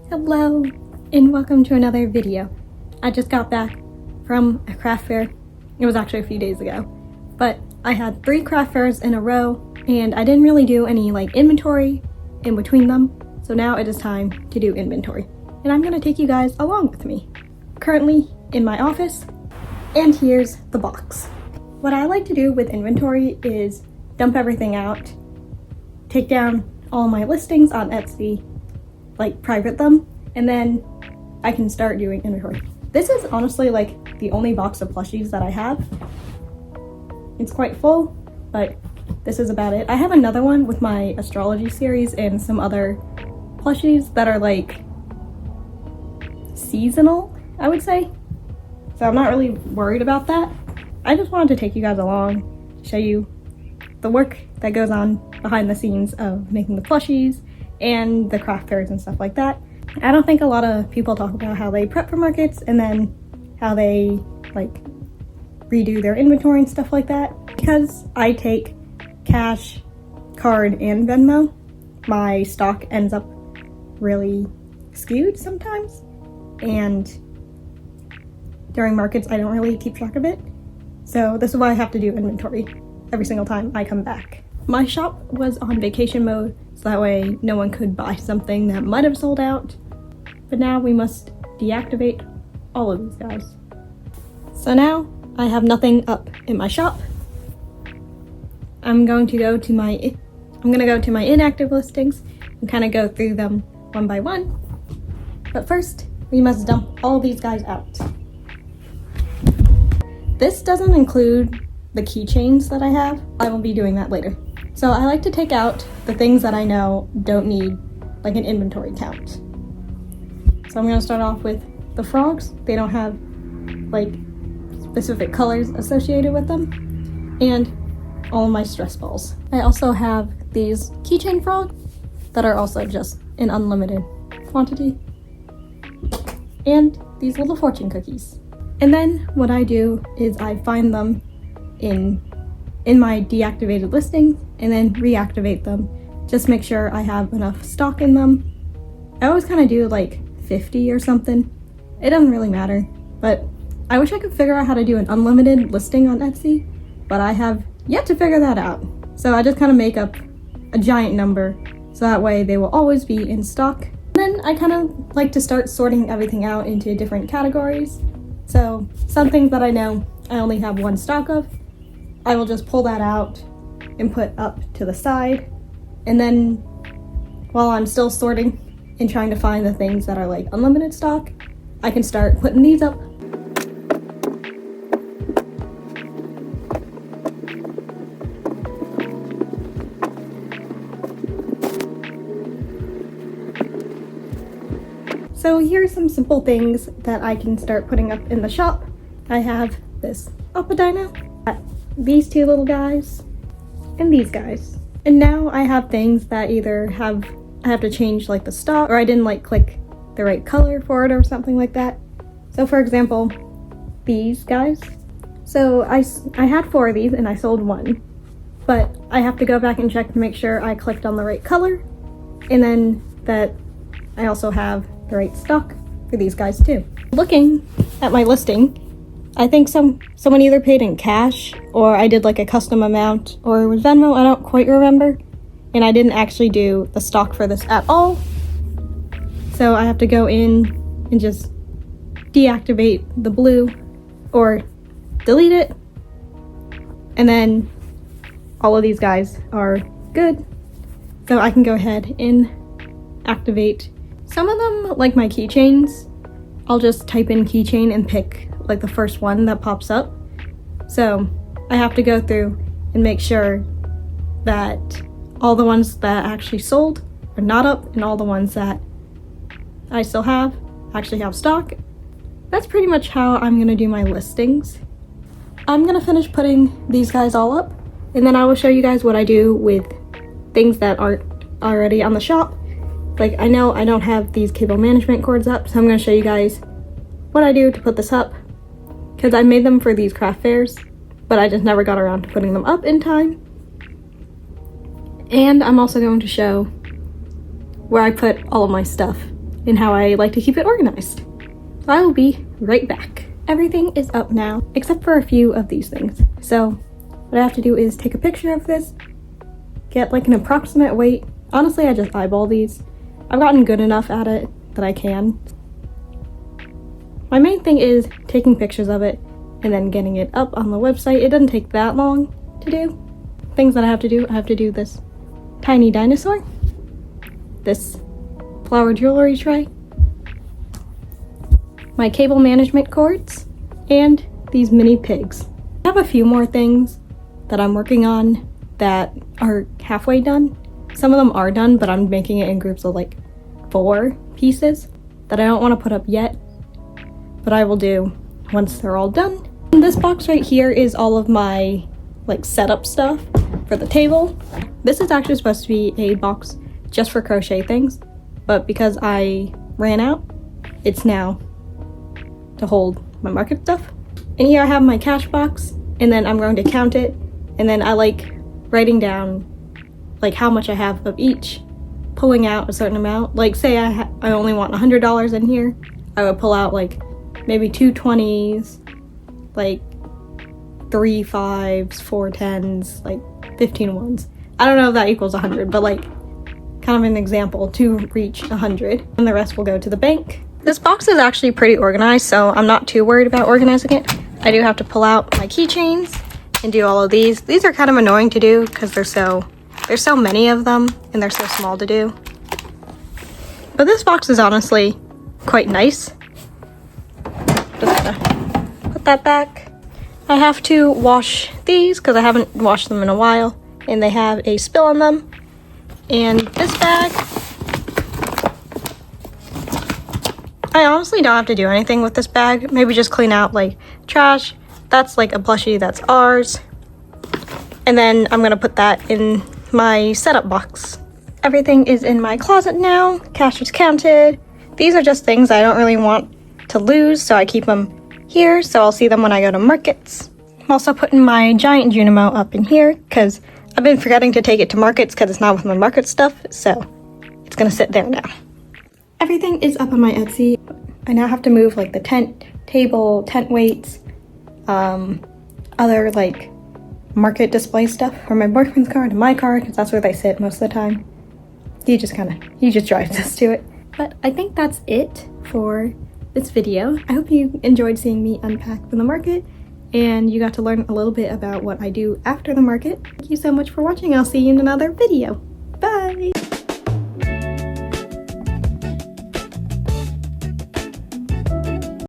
Hello and welcome to another video. I just got back from a craft fair. It was actually a few days ago, but I had 3 craft fairs in a row and I didn't really do any inventory in between them. So now it is time to do inventory and I'm gonna take you guys along with me. Currently in my office, and here's the box. What I like to do with inventory is dump everything out, take down all my listings on Etsy, private them, and then I can start doing inventory. This is honestly the only box of plushies that I have. It's quite full, but this is about it. I have another one with my astrology series and some other plushies that are seasonal, I would say. So I'm not really worried about that. I just wanted to take you guys along, show you the work that goes on behind the scenes of making the plushies and the craft fairs and stuff like that. I don't think a lot of people talk about how they prep for markets and then how they redo their inventory and stuff like that. Because I take cash, card, and Venmo, my stock ends up really skewed sometimes, and during markets I don't really keep track of it. So this is why I have to do inventory every single time I come back. My shop was on vacation mode, so that way no one could buy something that might have sold out. But now we must deactivate all of these guys. So now I have nothing up in my shop. I'm gonna go to my inactive listings and kind of go through them one by one. But first, we must dump all these guys out. This doesn't include the keychains that I have. I will be doing that later. So I like to take out the things that I know don't need an inventory count. So I'm gonna start off with the frogs. They don't have specific colors associated with them, and all of my stress balls. I also have these keychain frogs that are also just in unlimited quantity, and these little fortune cookies. And then what I do is I find them in my deactivated listings and then reactivate them. Just make sure I have enough stock in them. I always kind of do 50 or something. It doesn't really matter, but I wish I could figure out how to do an unlimited listing on Etsy, but I have yet to figure that out. So I just kind of make up a giant number so that way they will always be in stock. And then I kind of like to start sorting everything out into different categories. So some things that I know I only have one stock of, I will just pull that out and put up to the side. And then while I'm still sorting and trying to find the things that are unlimited stock, I can start putting these up. So here's some simple things that I can start putting up in the shop. I have this Dino, these 2 little guys, and these guys. And now I have things that either I have to change the stock, or I didn't click the right color for it or something like that. So for example, these guys. So I had 4 of these and I sold 1, but I have to go back and check to make sure I clicked on the right color, and then that I also have the right stock for these guys too. Looking at my listing, I think someone either paid in cash or I did a custom amount, or it was Venmo, I don't quite remember. And I didn't actually do the stock for this at all. So I have to go in and just deactivate the blue or delete it. And then all of these guys are good. So I can go ahead and activate some of them, my keychains. I'll just type in keychain and pick the first one that pops up. So I have to go through and make sure that all the ones that actually sold are not up and all the ones that I still have actually have stock. That's pretty much how I'm gonna do my listings. I'm gonna finish putting these guys all up, and then I will show you guys what I do with things that aren't already on the shop. I know I don't have these cable management cords up, so I'm gonna show you guys what I do to put this up, because I made them for these craft fairs, but I just never got around to putting them up in time. And I'm also going to show where I put all of my stuff and how I like to keep it organized. So I will be right back. Everything is up now, except for a few of these things. So what I have to do is take a picture of this, get like an approximate weight. Honestly, I just eyeball these. I've gotten good enough at it that I can. My main thing is taking pictures of it and then getting it up on the website. It doesn't take that long to do. Things that I have to do this tiny dinosaur, this flower jewelry tray, my cable management cords, and these mini pigs. I have a few more things that I'm working on that are halfway done. Some of them are done, but I'm making it in groups of like 4 pieces that I don't want to put up yet, but I will do once they're all done. And this box right here is all of my like setup stuff for the table. This is actually supposed to be a box just for crochet things, but because I ran out, it's now to hold my market stuff. And here I have my cash box, and then I'm going to count it, and then I like writing down like how much I have of each, pulling out a certain amount. Like say I only want $100 in here, I would pull out like maybe 2 20s, like 3 5s, 4 10s, like 15 ones. I don't know if that equals 100, but like kind of an example to reach 100, and the rest will go to the bank. This box is actually pretty organized, so I'm not too worried about organizing it. I do have to pull out my keychains and do all of these. These are kind of annoying to do because there's so many of them and they're so small to do. But this box is honestly quite nice. Just gonna put that back. I have to wash these because I haven't washed them in a while, and they have a spill on them. And this bag, I honestly don't have to do anything with this bag. Maybe just clean out like trash. That's like a plushie that's ours. And then I'm gonna put that in my setup box. Everything is in my closet now. Cash is counted. These are just things I don't really want to lose, so I keep them here so I'll see them when I go to markets. I'm also putting my giant Junimo up in here because I've been forgetting to take it to markets because it's not with my market stuff, so it's gonna sit there now. Everything is up on my Etsy. I now have to move like the tent table, tent weights, other like market display stuff from my boyfriend's car to my car because that's where they sit most of the time. He just drives us to it. But I think that's it for this video. I hope you enjoyed seeing me unpack from the market and you got to learn a little bit about what I do after the market. Thank you so much for watching. I'll see you in another video.